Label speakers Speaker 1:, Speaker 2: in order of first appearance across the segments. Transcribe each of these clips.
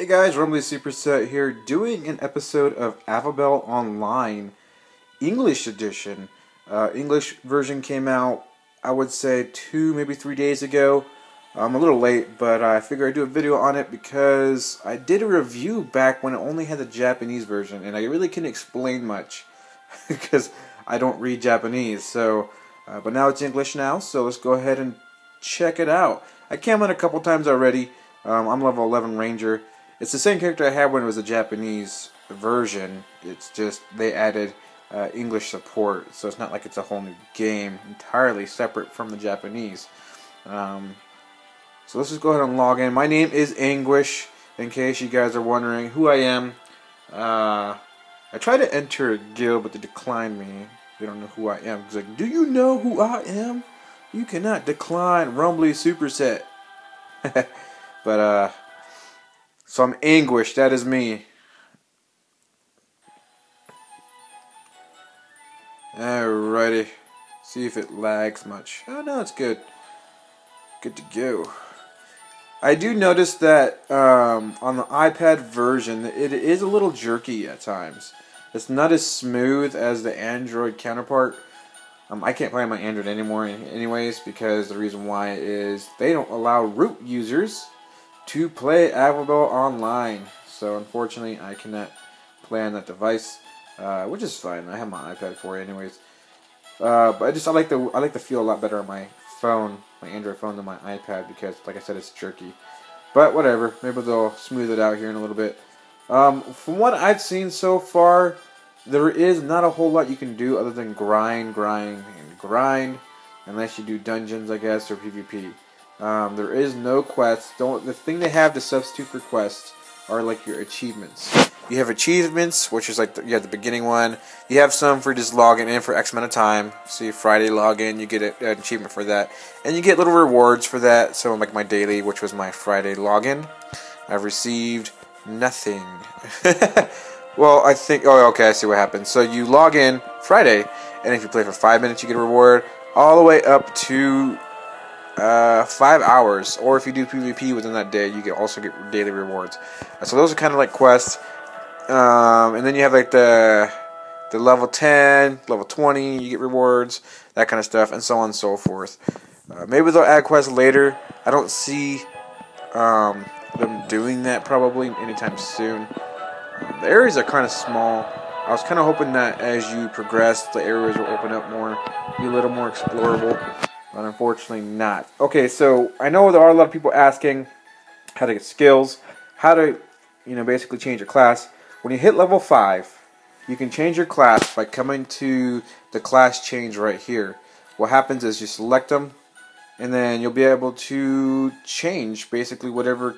Speaker 1: Hey guys, Rumbly Superset here, doing an episode of Avabel Online, English edition. English version came out, I would say 2, maybe 3 days ago. I'm a little late, but I figured I'd do a video on it because I did a review back when it only had the Japanese version, and I really couldn't explain much because I don't read Japanese. So, but now it's English now, so let's go ahead and check it out. I came in a couple times already. I'm level 11 Ranger. It's the same character I had when it was a Japanese version. It's just they added English support, so it's not like it's a whole new game entirely separate from the Japanese. So let's just go ahead and log in. My name is Anguish, in case you guys are wondering who I am. I tried to enter a guild, but they declined me. They don't know who I am. It's like, do you know who I am? You cannot decline Rumbly Superset. But, so I'm Anguish, that is me. Alrighty. See if it lags much. Oh no, it's good. Good to go. I do notice that on the iPad version, it is a little jerky at times. It's not as smooth as the Android counterpart. I can't play on my Android anymore anyways, because the reason why is they don't allow root users to play Avabel Online. So unfortunately I cannot play on that device, which is fine. I have my iPad for it anyways. But I like the feel a lot better on my phone, my Android phone, than my iPad, because like I said, it's jerky. But whatever, maybe they'll smooth it out here in a little bit. From what I've seen so far, there is not a whole lot you can do other than grind, unless you do dungeons, I guess, or PvP. There is no quests. The thing they have to substitute for quests are like your achievements. You have achievements, which is like you have the beginning one. You have some for just logging in for X amount of time. See, Friday login, you get an achievement for that, and you get little rewards for that. So like my daily, which was my Friday login, I've received nothing. Well, I think. Oh, okay. I see what happens. So you log in Friday, and if you play for 5 minutes, you get a reward all the way up to 5 hours, or if you do PvP within that day, you can also get daily rewards. So those are kind of like quests, and then you have like the level 10, level 20, you get rewards, that kind of stuff, and so on and so forth. Maybe they'll add quests later. I don't see them doing that probably anytime soon. The areas are kind of small. I was kind of hoping that as you progress, the areas will open up more, be a little more explorable. But unfortunately not. Okay, so I know there are a lot of people asking how to get skills, how to, basically change your class. When you hit level 5, you can change your class by coming to the class change right here. What happens is you select them, and then you'll be able to change basically whatever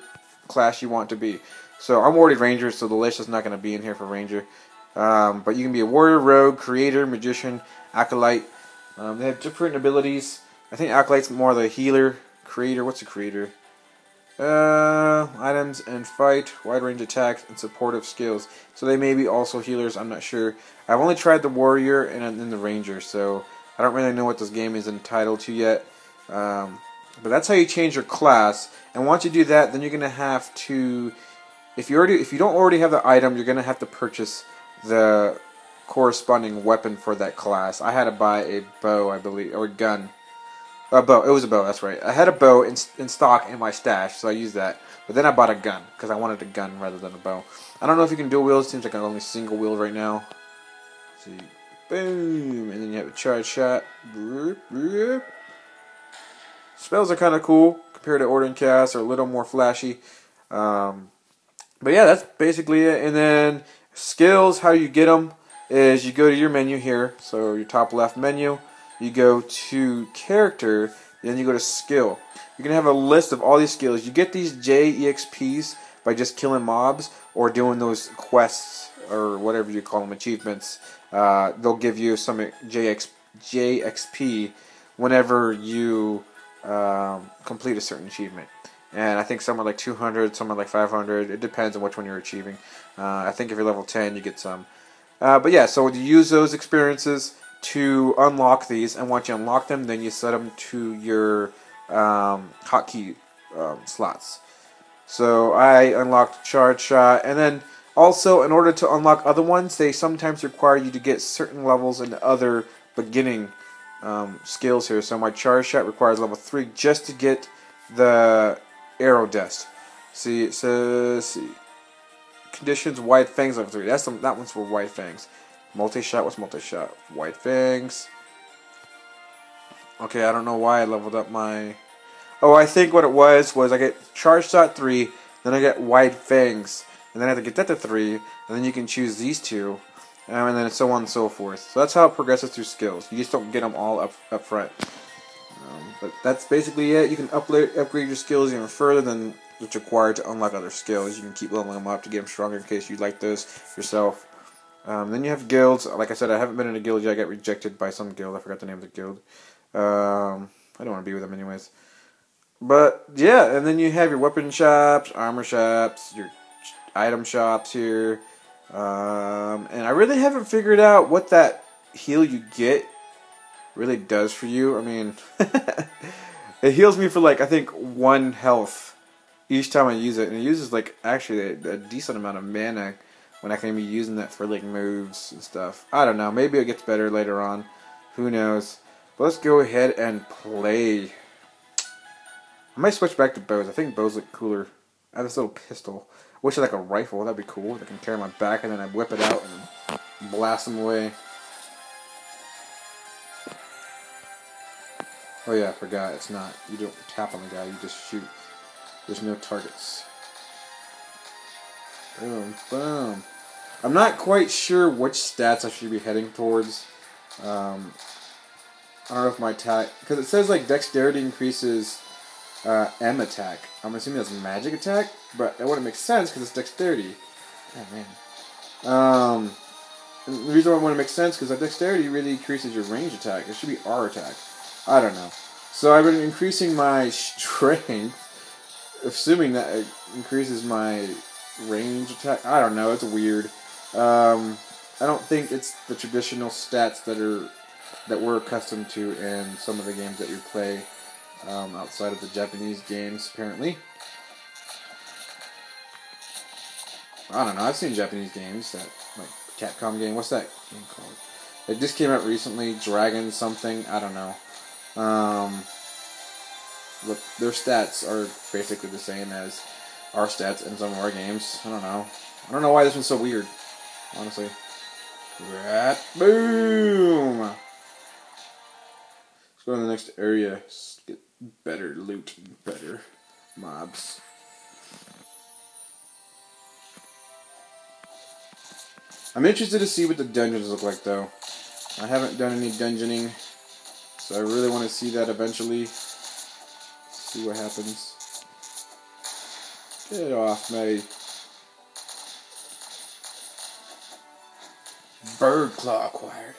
Speaker 1: class you want to be. So I'm already Ranger, so the list is not going to be in here for Ranger. But you can be a warrior, rogue, creator, magician, acolyte. They have different abilities. I think Acolyte's more the healer. Creator, what's a creator? Items and fight, wide range attacks, and supportive skills. So they may be also healers, I'm not sure. I've only tried the warrior and then the ranger, so I don't really know what this game is entitled to yet. But that's how you change your class. And once you do that, then you're gonna have to, if you don't already have the item, you're gonna have to purchase the corresponding weapon for that class. I had to buy a bow, I believe, or a gun. A bow. It was a bow, that's right. I had a bow in stock in my stash, so I used that. But then I bought a gun, because I wanted a gun rather than a bow. I don't know if you can dual wield. It seems like I'm only single wield right now. Let's see. Boom! And then you have a charge shot. Spells are kind of cool, compared to Ordering Cast, are a little more flashy. But yeah, that's basically it. And then skills, how you get them is you go to your menu here, so your top left menu. You go to character, then you go to skill. You're going to have a list of all these skills. You get these JEXPs by just killing mobs or doing those quests or whatever you call them, achievements. They'll give you some JXP whenever you complete a certain achievement. And I think some are like 200, some are like 500. It depends on which one you're achieving. I think if you're level 10, you get some. But yeah, so you use those experiences to unlock these, and once you unlock them, then you set them to your hotkey slots. So I unlocked Charge Shot, and then also in order to unlock other ones, they sometimes require you to get certain levels in other beginning skills here. So my Charge Shot requires level 3 just to get the Arrow Dust. See, it says conditions White Fangs level 3. That one's for White Fangs. Multi-shot, what's multi-shot? White Fangs. Okay, I don't know why I leveled up my... Oh, I think what it was I get Charge Shot 3, then I get White Fangs, and then I have to get that to 3, and then you can choose these two, and then so on and so forth. So that's how it progresses through skills. You just don't get them all up front. But that's basically it. You can upgrade your skills even further than what's required to unlock other skills. You can keep leveling them up to get them stronger in case you like those yourself. Then you have guilds. Like I said, I haven't been in a guild yet. I got rejected by some guild. I forgot the name of the guild. I don't want to be with them anyways. But yeah, and then you have your weapon shops, armor shops, your item shops here. And I really haven't figured out what that heal you get really does for you. I mean, it heals me for like, I think 1 health each time I use it. And it uses like actually a decent amount of mana when I can be using that for like moves and stuff. I don't know, maybe it gets better later on. Who knows? But let's go ahead and play. I might switch back to bows. I think bows look cooler. I have this little pistol. Wish I had like a rifle. That'd be cool. I can carry on my back and then I whip it out and blast them away. Oh yeah, I forgot. It's not. You don't tap on the guy. You just shoot. There's no targets. Boom, boom. I'm not quite sure which stats I should be heading towards. I don't know if my attack... Because it says like dexterity increases... M attack. I'm assuming that's magic attack, but that wouldn't make sense because it's dexterity. Oh man. The reason why it wouldn't make sense because that dexterity really increases your range attack. It should be R attack. I don't know. So I've been increasing my strength, assuming that it increases my range attack. I don't know. It's weird. I don't think it's the traditional stats that we're accustomed to in some of the games that you play. Outside of the Japanese games, apparently. I don't know, I've seen Japanese games, that, like, Capcom game, what's that game called? It just came out recently, Dragon something, I don't know. Look, their stats are basically the same as our stats in some of our games, I don't know. I don't know why this one's so weird, honestly. Boom! Let's go to the next area. Get better loot and better mobs. I'm interested to see what the dungeons look like though. I haven't done any dungeoning, so I really want to see that eventually. See what happens. Get off me. Bird claw acquired.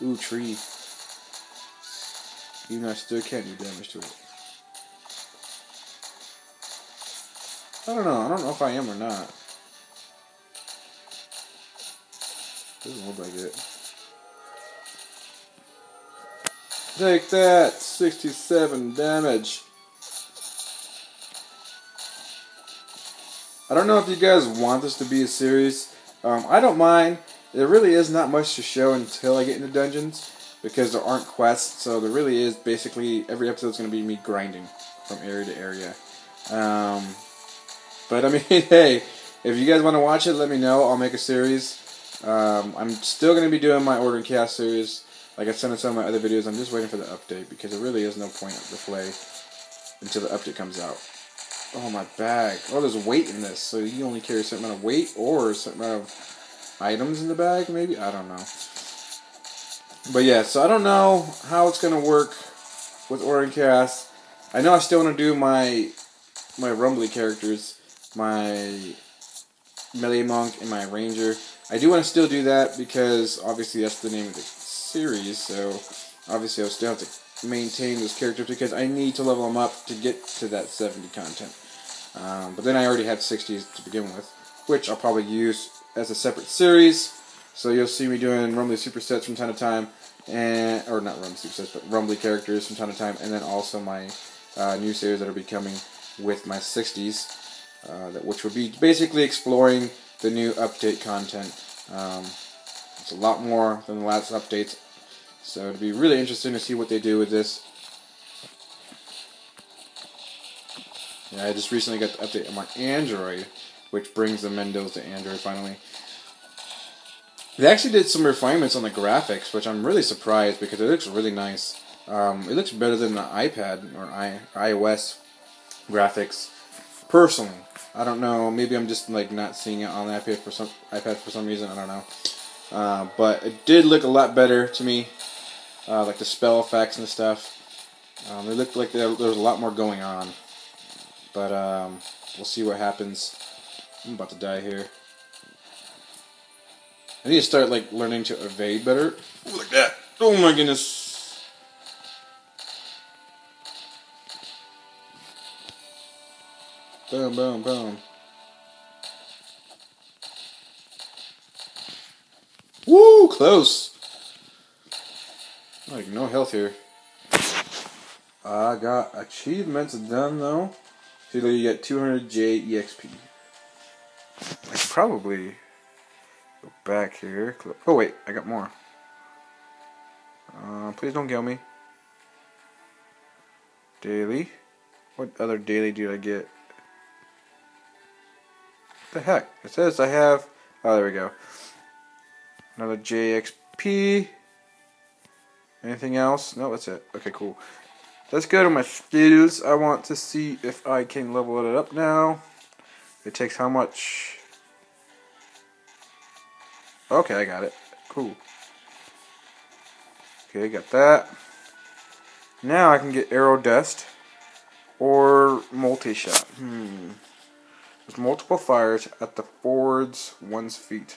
Speaker 1: Ooh, tree. Even though I still can't do damage to it. I don't know if I am or not. Doesn't look like it. Take that! 67 damage. I don't know if you guys want this to be a series. I don't mind. There really is not much to show until I get into dungeons. Because there aren't quests, so there really is basically every episode is going to be me grinding from area to area. But I mean, hey, if you guys want to watch it, let me know. I'll make a series. I'm still going to be doing my Order and Chaos series, like I said in some of my other videos. I'm just waiting for the update because there really is no point to play until the update comes out. Oh, my bag. Oh, there's weight in this, so you only carry a certain amount of weight or a certain amount of items in the bag, maybe? I don't know. But yeah, so I don't know how it's going to work with Order and Chaos. I know I still want to do my Rumbly characters, my Melee Monk and my Ranger. I do want to still do that because obviously that's the name of the series, so obviously I'll still have to maintain those characters because I need to level them up to get to that 70 content. But then I already had 60s to begin with, which I'll probably use as a separate series. So you'll see me doing Rumbly supersets from time to time, or not Rumbly supersets, but Rumbly characters from time to time, and then also my new series that will be coming with my 60s. which would be basically exploring the new update content. It's a lot more than the last updates, so it'd be really interesting to see what they do with this. Yeah, I just recently got the update on my Android, which brings the Mendos to Android finally. They actually did some refinements on the graphics, which I'm really surprised because it looks really nice. It looks better than the iPad or iOS graphics. Personally, I don't know. Maybe I'm just like not seeing it on the iPad for some reason. I don't know. But it did look a lot better to me, like the spell effects and stuff. It looked like there was a lot more going on. But we'll see what happens. I'm about to die here. I need to start like learning to evade better. Ooh, like that. Oh my goodness. Boom, boom, boom. Woo, close. Like no health here. I got achievements done though. So you get 200J EXP. I should probably go back here. Oh wait, I got more. Please don't kill me. Daily. What other daily did I get? What the heck? It says I have. Oh, there we go. Another JXP. Anything else? No, that's it. Okay, cool. Let's go to my skills. I want to see if I can level it up now. It takes how much? Okay, I got it. Cool. Okay, got that. Now I can get arrow dust or multi-shot. There's multiple fires at the forward's one's feet.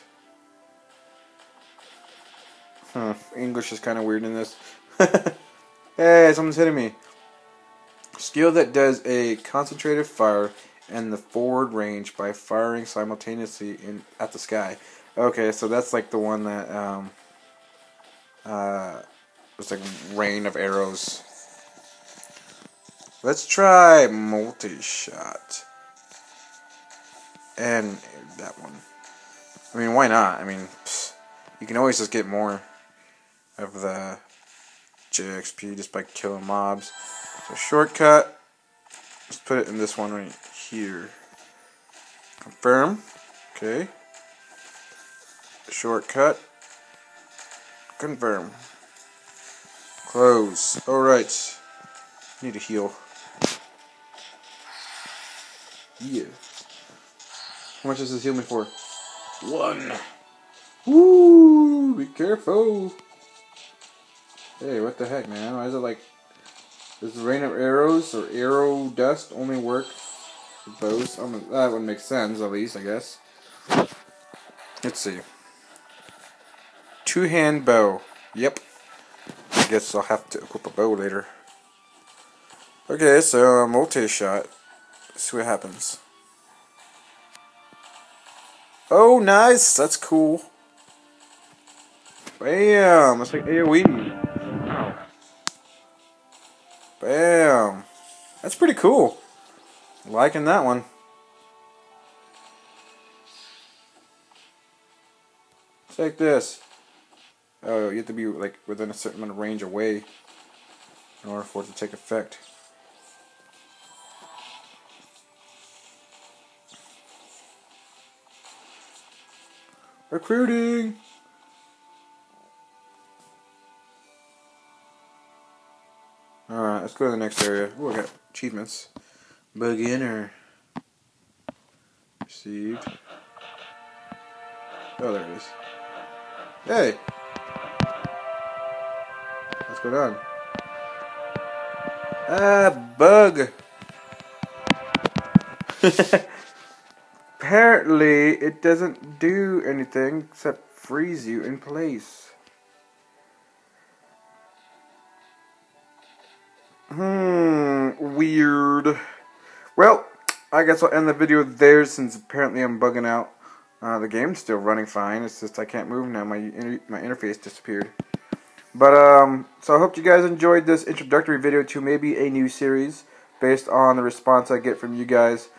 Speaker 1: English is kind of weird in this. Hey, someone's hitting me. Skill that does a concentrated fire in the forward range by firing simultaneously at the sky. Okay, so that's like the one that it's like rain of arrows. Let's try multi-shot. And that one. I mean, why not? I mean, you can always just get more of the JXP just by killing mobs. So shortcut. Let's put it in this one right here. Confirm. Okay. Shortcut. Confirm. Close. Alright. Need to heal. Yeah. How much does this heal me for? 1. Woo! Be careful. Hey, what the heck, man? Why is it like... Does the rain of arrows or arrow dust only work with bows? That would make sense, at least, I guess. Let's see. 2-hand bow. Yep. I guess I'll have to equip a bow later. Okay, so multi-shot. Let's see what happens. Oh, nice! That's cool. Bam! That's like AoE. Bam! That's pretty cool. Liking that one. Take this. Oh, you have to be like within a certain amount of range away in order for it to take effect. Recruiting! Alright, let's go to the next area. Ooh, I got achievements. Beginner. Received. Oh, there it is. Hey! What's going on? Ah, bug! Apparently, it doesn't do anything except freeze you in place. Weird. Well, I guess I'll end the video there since apparently I'm bugging out. The game's still running fine. It's just I can't move now. My interface disappeared. But so I hope you guys enjoyed this introductory video to maybe a new series based on the response I get from you guys.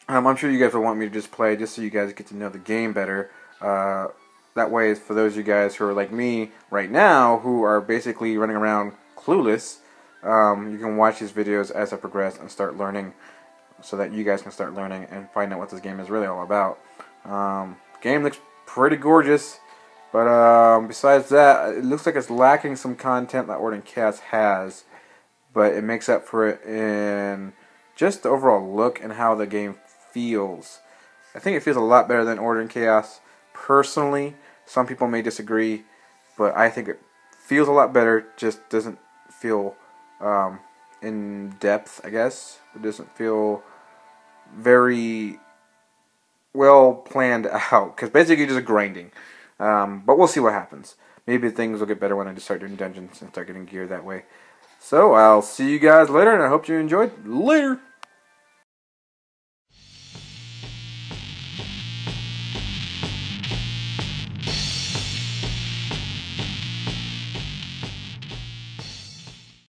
Speaker 1: I'm sure you guys will want me to just play just so you guys get to know the game better. That way, for those of you guys who are like me right now, who are basically running around clueless, you can watch these videos as I progress and start learning, so that you guys can start learning and find out what this game is really all about. Game looks pretty gorgeous, but besides that, it looks like it's lacking some content that Order and Chaos has, but it makes up for it in just the overall look and how the game feels. I think it feels a lot better than Order and Chaos. Personally, some people may disagree, but I think it feels a lot better. Just doesn't feel in depth, I guess. It doesn't feel very well planned out, because basically you're just grinding. But we'll see what happens. Maybe things will get better when I just start doing dungeons and start getting gear that way. So I'll see you guys later, and I hope you enjoyed. Later!